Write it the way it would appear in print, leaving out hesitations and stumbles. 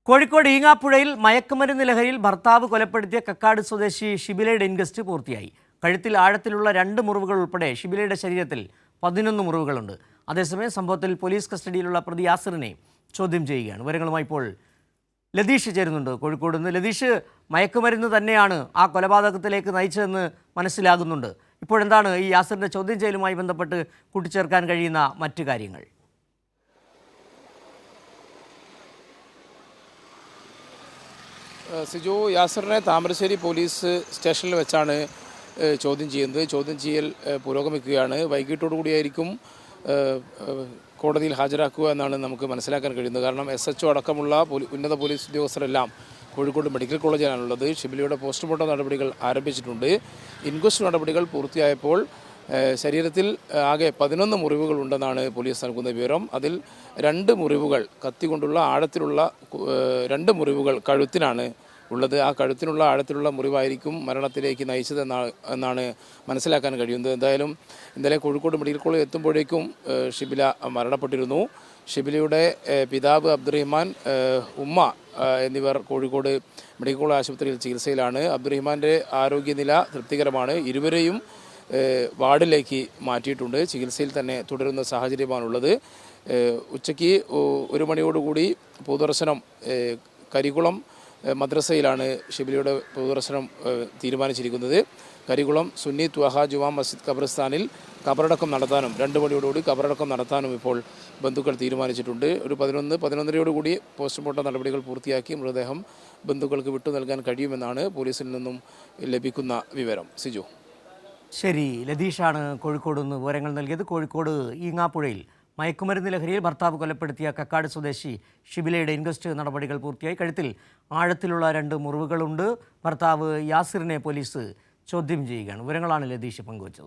കോഴിക്കോട് ഈങ്ങാപ്പുഴയിൽ മയക്കുമരുന്ന് ലഹരിയിൽ ഭർത്താവ് കൊലപ്പെടുത്തിയ കക്കാട് സ്വദേശി ഷിബിലയുടെ ഇൻക്വസ്റ്റ് പൂർത്തിയായി. കഴുത്തിൽ ആഴത്തിലുള്ള 2 മുറിവുകൾ ഉൾപ്പെടെ ഷിബിലയുടെ ശരീരത്തിൽ 11 മുറിവുകളുണ്ട്. അതേസമയം സംഭവത്തിൽ പോലീസ് കസ്റ്റഡിയിലുള്ള പ്രതി യാസിറിനെ ചോദ്യം ചെയ്യുകയാണ്. വിവരങ്ങളുമായി ഇപ്പോൾ ലതീഷ് ചേരുന്നുണ്ട് കോഴിക്കോട് നിന്ന്. ലതീഷ്, മയക്കുമരുന്ന് തന്നെയാണ് ആ കൊലപാതകത്തിലേക്ക് നയിച്ചതെന്ന് മനസ്സിലാകുന്നുണ്ട്. ഇപ്പോഴെന്താണ് ഈ യാസിറിൻ്റെ ചോദ്യം ചെയ്യലുമായി ബന്ധപ്പെട്ട് കൂട്ടിച്ചേർക്കാൻ കഴിയുന്ന മറ്റു കാര്യങ്ങൾ? സിജു, യാസിറിനെ താമരശ്ശേരി പോലീസ് സ്റ്റേഷനിൽ വെച്ചാണ് ചോദ്യം ചെയ്യുന്നത്. ചോദ്യം ചെയ്യൽ പുരോഗമിക്കുകയാണ്. വൈകിട്ടോടുകൂടിയായിരിക്കും കോടതിയിൽ ഹാജരാക്കുക എന്നാണ് നമുക്ക് മനസ്സിലാക്കാൻ കഴിയുന്നത്. കാരണം SHO അടക്കമുള്ള ഉന്നത പോലീസ് ഉദ്യോഗസ്ഥരെല്ലാം കോഴിക്കോട് മെഡിക്കൽ കോളേജിലാണുള്ളത്. ഷിബിലയുടെ പോസ്റ്റ്മോർട്ടം നടപടികൾ ആരംഭിച്ചിട്ടുണ്ട്. ഇൻക്വസ്റ്റ് നടപടികൾ പൂർത്തിയായപ്പോൾ ശരീരത്തിൽ ആകെ 11 മുറിവുകൾ ഉണ്ടെന്നാണ് പോലീസ് നൽകുന്ന വിവരം. അതിൽ 2 മുറിവുകൾ കത്തി കൊണ്ടുള്ള ആഴത്തിലുള്ള 2 മുറിവുകൾ കഴുത്തിനാണ് ഉള്ളത്. ആ കഴുത്തിനുള്ള ആഴത്തിലുള്ള മുറിവായിരിക്കും മരണത്തിലേക്ക് നയിച്ചത് എന്നാണ് മനസ്സിലാക്കാൻ കഴിയുന്നത്. എന്തായാലും ഇന്നലെ കോഴിക്കോട് മെഡിക്കൽ കോളേജ് എത്തുമ്പോഴേക്കും ഷിബില മരണപ്പെട്ടിരുന്നു. ഷിബിലയുടെ പിതാവ് അബ്ദുറഹിമാൻ, ഉമ്മ എന്നിവർ കോഴിക്കോട് മെഡിക്കൽ കോളേജ് ആശുപത്രിയിൽ ചികിത്സയിലാണ്. അബ്ദുറഹിമാൻ്റെ ആരോഗ്യനില തൃപ്തികരമാണ്. ഇരുവരെയും വാർഡിലേക്ക് മാറ്റിയിട്ടുണ്ട്. ചികിത്സയിൽ തന്നെ തുടരുന്ന സാഹചര്യമാണുള്ളത്. ഉച്ചയ്ക്ക് 1 മണിയോടുകൂടി പൊതുദർശനം കരികുളം മദ്രസയിലാണ് ഷിബിലയുടെ പൊതുദർശനം തീരുമാനിച്ചിരിക്കുന്നത്. കരികുളം സുന്നി ത്വഹ ജുമാ മസ്ജിദ് ഖബർസ്ഥാനിൽ കബറടക്കം നടത്താനും 2 മണിയോടുകൂടി കബറടക്കം നടത്താനും ഇപ്പോൾ ബന്ധുക്കൾ തീരുമാനിച്ചിട്ടുണ്ട്. ഒരു 11-11:30 പോസ്റ്റ്മോർട്ടം നടപടികൾ പൂർത്തിയാക്കി മൃതദേഹം ബന്ധുക്കൾക്ക് വിട്ടു നൽകാൻ കഴിയുമെന്നാണ് പോലീസിൽ നിന്നും ലഭിക്കുന്ന വിവരം. സിജു, ശരി, ലതീഷാണ് കോഴിക്കോട് നിന്ന് വിവരങ്ങൾ നൽകിയത്. കോഴിക്കോട് ഈങ്ങാപ്പുഴയിൽ മയക്കുമരുന്ന് ലഹരിയിൽ ഭർത്താവ് കൊലപ്പെടുത്തിയ കക്കാട് സ്വദേശി ഷിബിലയുടെ ഇൻക്വസ്റ്റ് നടപടികൾ പൂർത്തിയായി. കഴുത്തിൽ ആഴത്തിലുള്ള 2 മുറിവുകളുണ്ട്. ഭർത്താവ് യാസിറിനെ പോലീസ് ചോദ്യം ചെയ്യുകയാണ്. വിവരങ്ങളാണ് ലതീഷ് പങ്കുവച്ചത്.